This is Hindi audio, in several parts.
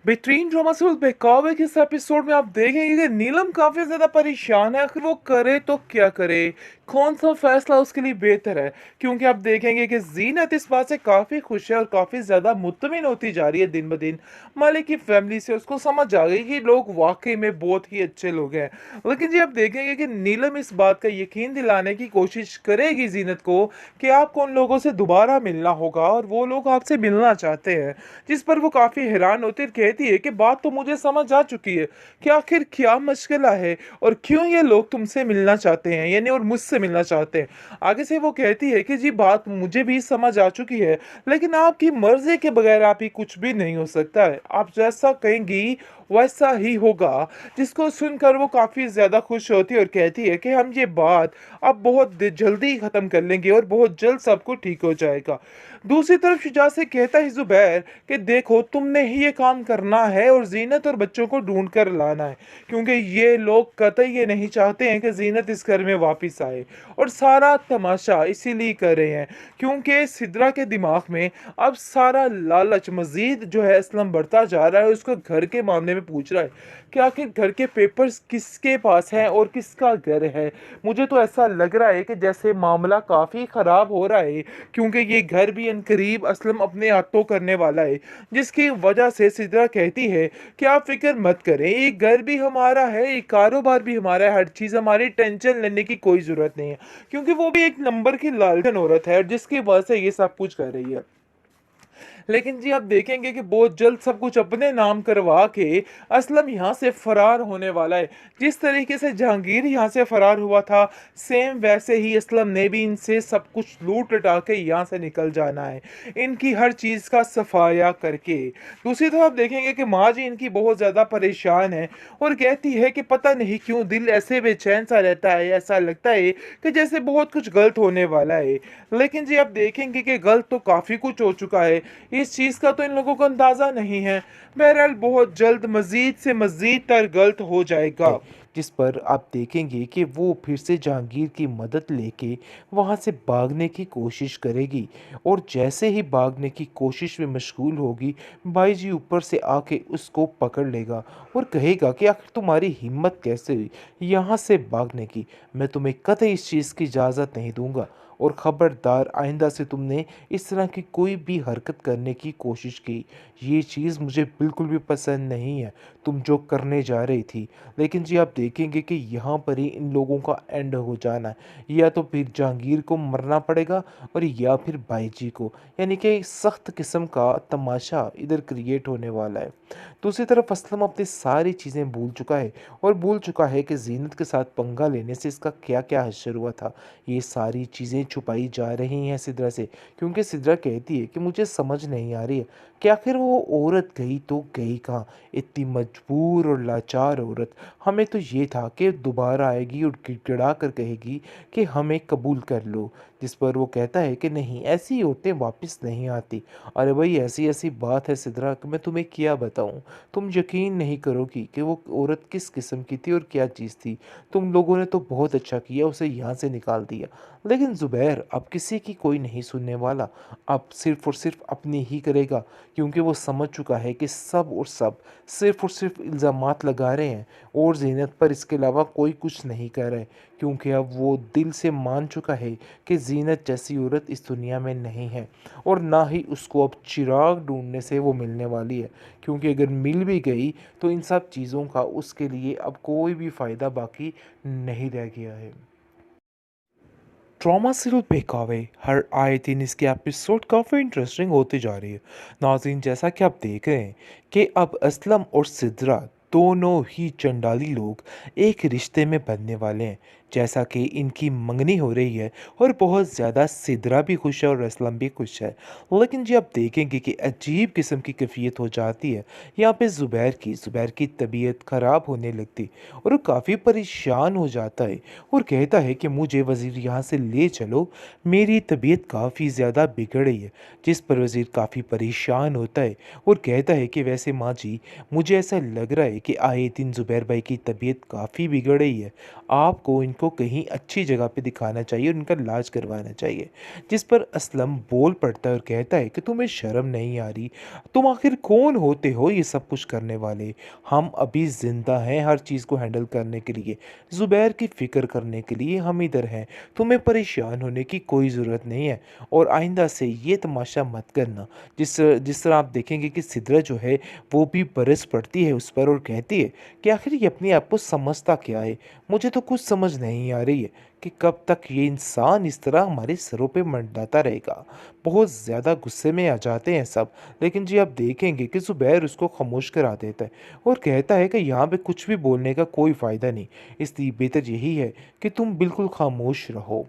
बेहतरीन ड्रामा सीरियल बेकाबू के इस एपिसोड में आप देखेंगे कि नीलम काफ़ी ज़्यादा परेशान है। आखिर वो करे तो क्या करे, कौन सा फ़ैसला उसके लिए बेहतर है। क्योंकि आप देखेंगे कि जीनत इस बात से काफ़ी खुश है और काफ़ी ज़्यादा मुतमिन होती जा रही है दिन ब दिन। मालिक की फैमिली से उसको समझ आ गई कि लोग वाकई में बहुत ही अच्छे लोग हैं। लेकिन जी आप देखेंगे कि नीलम इस बात का यकीन दिलाने की कोशिश करेगी जीनत को कि आपको उन लोगों से दोबारा मिलना होगा और वो लोग आपसे मिलना चाहते हैं। जिस पर वो काफ़ी हैरान होती है, कहती है कि बात तो मुझे समझ आ चुकी है कि आखिर क्या मशगला है और क्यों ये लोग तुमसे मिलना चाहते हैं, यानी और मुझसे मिलना चाहते हैं। आगे से वो कहती है कि जी बात मुझे भी समझ आ चुकी है, लेकिन आपकी मर्जी के बगैर आप ही कुछ भी नहीं हो सकता है। आप जैसा कहेंगी वैसा ही होगा। जिसको सुनकर वो काफ़ी ज़्यादा खुश होती है और कहती है कि हम ये बात अब बहुत जल्दी ख़त्म कर लेंगे और बहुत जल्द सब कुछ ठीक हो जाएगा। दूसरी तरफ शुजा से कहता है जुबैर कि देखो तुमने ही ये काम करना है और जीनत और बच्चों को ढूंढ कर लाना है, क्योंकि ये लोग कतई ये नहीं चाहते हैं कि जीनत इस घर में वापस आए। और सारा तमाशा इसीलिए कर रहे हैं क्योंकि सिद्रा के दिमाग में अब सारा लालच मजीद जो है असलम बढ़ता जा रहा है। उसको घर के मामले में पूछ रहा है कि आखिर घर के पेपर्स किसके पास हैं और किसका घर है। मुझे तो ऐसा लग रहा है कि जैसे मामला काफ़ी ख़राब हो रहा है, क्योंकि ये घर भी अनकरीब असलम अपने हाथों करने वाला है। जिसकी वजह से सिद्रा कहती है कि आप फिक्र मत करें, ये घर भी हमारा है, ये कारोबार भी हमारा है, हर चीज़ हमारी, टेंशन लेने की कोई ज़रूरत नहीं है। क्योंकि वो भी एक नंबर की लालचन औरत है और जिसकी वजह से ये सब कुछ कर रही है। लेकिन जी आप देखेंगे कि बहुत जल्द सब कुछ अपने नाम करवा के असलम यहाँ से फरार होने वाला है। जिस तरीके से जहांगीर यहाँ से फरार हुआ था, सेम वैसे ही असलम ने भी इनसे सब कुछ लूट लटा के यहाँ से निकल जाना है, इनकी हर चीज़ का सफाया करके। दूसरी तरफ आप देखेंगे कि माँ जी इनकी बहुत ज़्यादा परेशान है और कहती है कि पता नहीं क्यों दिल ऐसे बेचैन सा रहता है, ऐसा लगता है कि जैसे बहुत कुछ गलत होने वाला है। लेकिन जी आप देखेंगे कि गलत तो काफ़ी कुछ हो चुका है, इस चीज़ का तो इन लोगों को अंदाज़ा नहीं है। बहरहाल बहुत जल्द मज़ीद से मज़ीद तर गलत हो जाएगा, जिस पर आप देखेंगे कि वो फिर से जहांगीर की मदद लेके वहाँ से भागने की कोशिश करेगी। और जैसे ही भागने की कोशिश में मशगूल होगी, भाई जी ऊपर से आके उसको पकड़ लेगा और कहेगा कि आखिर तुम्हारी हिम्मत कैसे हुई यहाँ से भागने की, मैं तुम्हें कतई इस चीज़ की इजाज़त नहीं दूंगा और ख़बरदार आइंदा से तुमने इस तरह की कोई भी हरकत करने की कोशिश की, ये चीज़ मुझे बिल्कुल भी पसंद नहीं है, तुम जो करने जा रही थी। लेकिन जी आप देखेंगे कि यहाँ पर ही इन लोगों का एंड हो जाना है। या तो फिर जहांगीर को मरना पड़ेगा और या फिर भाई जी को, यानी कि सख्त किस्म का तमाशा इधर क्रिएट होने वाला है। दूसरी तरफ असलम अपनी सारी चीज़ें भूल चुका है और भूल चुका है कि जीनत के साथ पंगा लेने से इसका क्या क्या हश्र हुआ था। ये सारी चीज़ें छुपाई जा रही हैं सिद्रा से, क्योंकि सिद्रा कहती है कि मुझे समझ नहीं आ रही है कि आखिर वो औरत गई तो गई कहाँ, इतनी मजबूर और लाचार औरत। हमें तो ये था कि दोबारा आएगी और गिड़गिड़ा कर कहेगी कि हमें कबूल कर लो। जिस पर वो कहता है कि नहीं, ऐसी औरतें वापस नहीं आती। अरे भाई ऐसी ऐसी बात है सिद्रा कि मैं तुम्हें क्या बताऊं, तुम यकीन नहीं करोगी कि वो औरत किस किस्म की थी और क्या चीज़ थी। तुम लोगों ने तो बहुत अच्छा किया उसे यहाँ से निकाल दिया, लेकिन ज़ुबैर अब किसी की कोई नहीं सुनने वाला, अब सिर्फ़ और सिर्फ़ अपनी ही करेगा। क्योंकि वो समझ चुका है कि सब और सब सिर्फ़ और सिर्फ़ इल्ज़ामात लगा रहे हैं और ज़ीनत पर इसके अलावा कोई कुछ नहीं कर रहा है। क्योंकि अब वो दिल से मान चुका है कि ज़ीनत जैसी औरत इस दुनिया में नहीं है और ना ही उसको अब चिराग ढूँढने से वो मिलने वाली है। क्योंकि अगर मिल भी गई तो इन सब चीज़ों का उसके लिए अब कोई भी फ़ायदा बाकी नहीं रह गया है। ट्रॉमा सीरियल बेकावे हर आए दिन इसके एपिसोड काफ़ी इंटरेस्टिंग होती जा रही है। नाज़रीन जैसा कि आप देख रहे हैं कि अब असलम और सिद्रा दोनों ही चंडाली लोग एक रिश्ते में बनने वाले हैं। जैसा कि इनकी मंगनी हो रही है और बहुत ज़्यादा सिद्रा भी खुश है और असलम भी खुश है। लेकिन जी आप देखेंगे कि अजीब किस्म की कैफियत हो जाती है यहाँ पे ज़ुबैर की तबीयत ख़राब होने लगती और वो काफ़ी परेशान हो जाता है और कहता है कि मुझे वज़ीर यहाँ से ले चलो, मेरी तबीयत काफ़ी ज़्यादा बिगड़ रही है। जिस पर वज़ीर काफ़ी परेशान होता है और कहता है कि वैसे माँ जी, मुझे ऐसा लग रहा है कि आए दिन ज़ुबैर भाई की तबीयत काफ़ी बिगड़ रही है, आपको इन उनको कहीं अच्छी जगह पे दिखाना चाहिए और उनका इलाज करवाना चाहिए। जिस पर असलम बोल पड़ता है और कहता है कि तुम्हें शर्म नहीं आ रही? तुम आखिर कौन होते हो ये सब कुछ करने वाले? हम अभी ज़िंदा हैं हर चीज़ को हैंडल करने के लिए, ज़ुबैर की फ़िक्र करने के लिए हम इधर हैं। तुम्हें परेशान होने की कोई ज़रूरत नहीं है और आइंदा से ये तमाशा मत करना। जिस जिस तरह आप देखेंगे कि सिदरा जो है वो भी बरस पड़ती है उस पर और कहती है कि आखिर ये अपने आप को समझता क्या है? मुझे तो कुछ समझ नहीं आ रही है कि कब तक ये इंसान इस तरह हमारे सरों पे मंडराता रहेगा। बहुत ज़्यादा गुस्से में आ जाते हैं सब, लेकिन जी आप देखेंगे कि ज़ुबैर उसको खामोश करा देता है और कहता है कि यहाँ पे कुछ भी बोलने का कोई फ़ायदा नहीं, इसलिए बेहतर यही है कि तुम बिल्कुल खामोश रहो।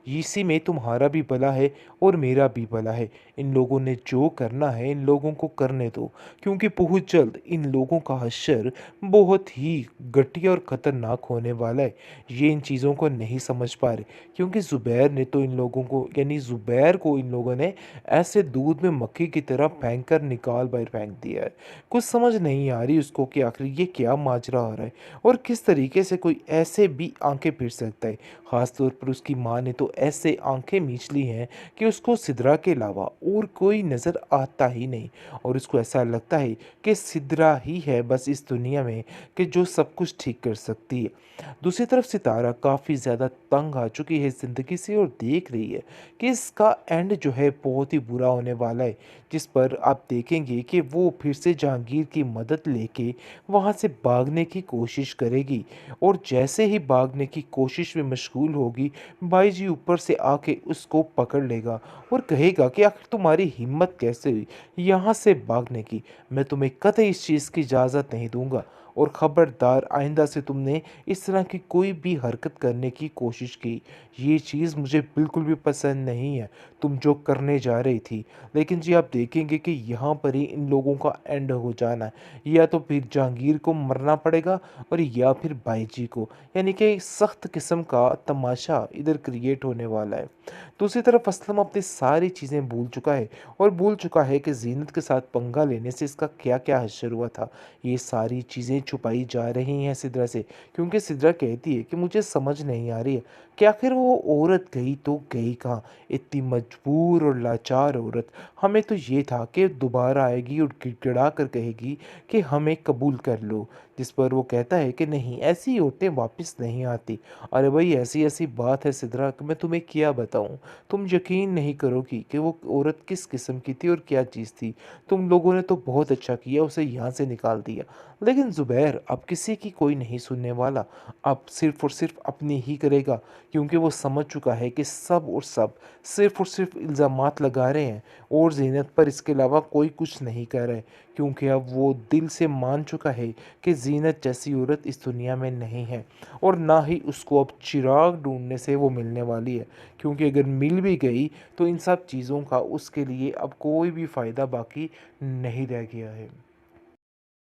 इसी में तुम्हारा भी भला है और मेरा भी भला है। इन लोगों ने जो करना है इन लोगों को करने दो, क्योंकि बहुत जल्द इन लोगों का हश्र बहुत ही घटिया और ख़तरनाक होने वाला है। ये इन चीज़ों को नहीं समझ पा रहे, क्योंकि ज़ुबैर ने तो इन लोगों को यानी ज़ुबैर को इन लोगों ने ऐसे दूध में मक्खी की तरह फेंक कर निकाल बाहर फेंक दिया है। कुछ समझ नहीं आ रही उसको कि आखिर ये क्या माजरा हो रहा है और किस तरीके से कोई ऐसे भी आंखें फिर सकता है। ख़ास तौर पर उसकी माँ ने तो ऐसे आंखें मींच ली हैं कि उसको सिदरा के अलावा और कोई नज़र आता ही नहीं और उसको ऐसा लगता है कि सिदरा ही है बस इस दुनिया में कि जो सब कुछ ठीक कर सकती है। दूसरी तरफ सितारा काफ़ी ज़्यादा तंग आ चुकी है ज़िंदगी से और देख रही है कि इसका एंड जो है बहुत ही बुरा होने वाला है। जिस पर आप देखेंगे कि वो फिर से जहांगीर की मदद लेके वहाँ से भागने की कोशिश करेगी और जैसे ही भागने की कोशिश में मशगूल होगी, भाई जी ऊपर से आके उसको पकड़ लेगा और कहेगा कि आखिर तुम्हारी हिम्मत कैसे हुई यहाँ से भागने की? मैं तुम्हें कतई इस चीज़ की इजाज़त नहीं दूंगा और ख़बरदार आइंदा से तुमने इस तरह की कोई भी हरकत करने की कोशिश की, ये चीज़ मुझे बिल्कुल भी पसंद नहीं है, तुम जो करने जा रही थी। लेकिन जी आप देखेंगे कि यहाँ पर ही इन लोगों का एंड हो जाना है, या तो फिर जहांगीर को मरना पड़ेगा और या फिर बाईजी को, यानी कि सख्त किस्म का तमाशा इधर क्रिएट होने वाला है। दूसरी तरफ असलम अपनी सारी चीज़ें भूल चुका है और भूल चुका है कि जीनत के साथ पंगा लेने से इसका क्या क्या हश्र हुआ था। ये सारी चीज़ें छुपाई जा रही हैं सिदरा से, क्योंकि सिदरा कहती है कि मुझे समझ नहीं आ रही है कि आखिर वो औरत गई तो गई कहाँ? इतनी मजबूर और लाचार औरत। हमें तो ये था कि दोबारा आएगी और गिड़गिड़ा कर कहेगी कि हमें कबूल कर लो। जिस पर वो कहता है कि नहीं, ऐसी औरतें वापस नहीं आती। अरे भाई ऐसी ऐसी बात है सिदरा कि मैं तुम्हें क्या बताऊँ? तुम यकीन नहीं करोगी कि वो औरत किस किस्म की थी और क्या चीज़ थी। तुम लोगों ने तो बहुत अच्छा किया उसे यहाँ से निकाल दिया। लेकिन ज़ुबैर अब किसी की कोई नहीं सुनने वाला, अब सिर्फ़ और सिर्फ़ अपनी ही करेगा, क्योंकि वो समझ चुका है कि सब और सब सिर्फ़ और सिर्फ़ इल्ज़ामात लगा रहे हैं और ज़ीनत पर इसके अलावा कोई कुछ नहीं कह रहा है, क्योंकि अब वो दिल से मान चुका है कि ज़ीनत जैसी औरत इस दुनिया में नहीं है और ना ही उसको अब चिराग ढूँढने से वो मिलने वाली है, क्योंकि अगर मिल भी गई तो इन सब चीज़ों का उसके लिए अब कोई भी फ़ायदा बाकी नहीं रह गया है।